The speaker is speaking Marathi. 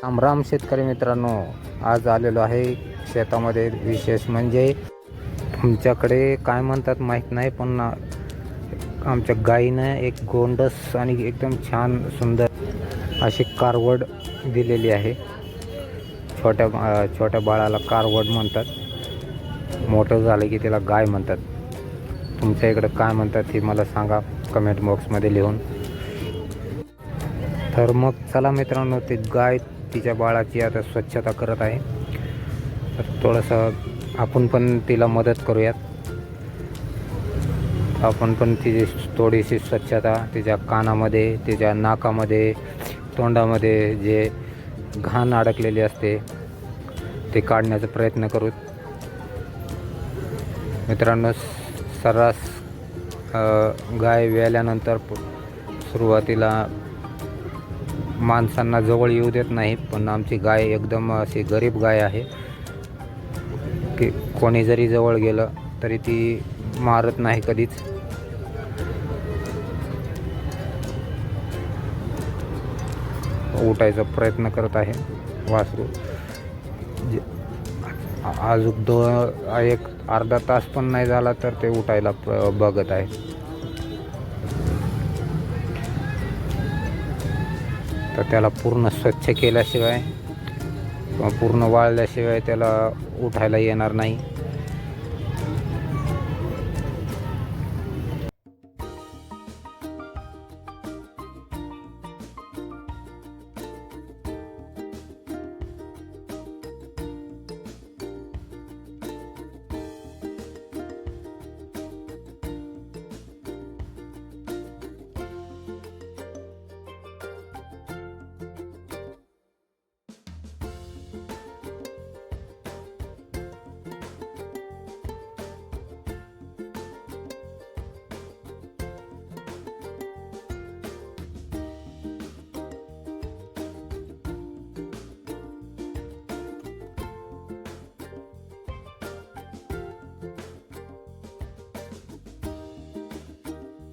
राम शेतकरी मित्रांनो, आज आलेलो आहे शेतामध्ये. विशेष म्हणजे तुमच्याकडे काय म्हणतात माहीत नाही, पण आमच्या गाईनं एक गोंडस आणि एकदम छान सुंदर अशी कारवड दिलेली आहे. छोट्या बाळाला कारवड म्हणतात, मोठं झालं की त्याला गाय म्हणतात. तुमच्या इकडे काय म्हणतात हे मला सांगा कमेंट बॉक्समध्ये लिहून. तर मग चला मित्रांनो, ती गाय तिच्या बाळाची आता स्वच्छता करत आहे. तर थोडंसं आपण पण तिला मदत करूयात. आपण पण तिची थोडीशी स्वच्छता, तिच्या कानामध्ये, तिच्या नाकामध्ये, तोंडामध्ये जे घाण अडकलेली असते ते काढण्याचा प्रयत्न करू मित्रांनो. सर्रास गाय व्याल्यानंतर सुरुवातीला माणसांना जवळ येऊ देत नाही, पण आमची गाय एकदम अशी गरीब गाय आहे की कोणी जरी जवळ गेलं तरी ती मारत नाही कधीच. उठायचा प्रयत्न करत आहे वासरू. अजून एक अर्धा तास पण नाही झाला तर ते उठायला बघत आहे. तर त्याला पूर्ण स्वच्छ केल्याशिवाय किंवा पूर्ण वाळल्याशिवाय त्याला उठायला येणार नाही.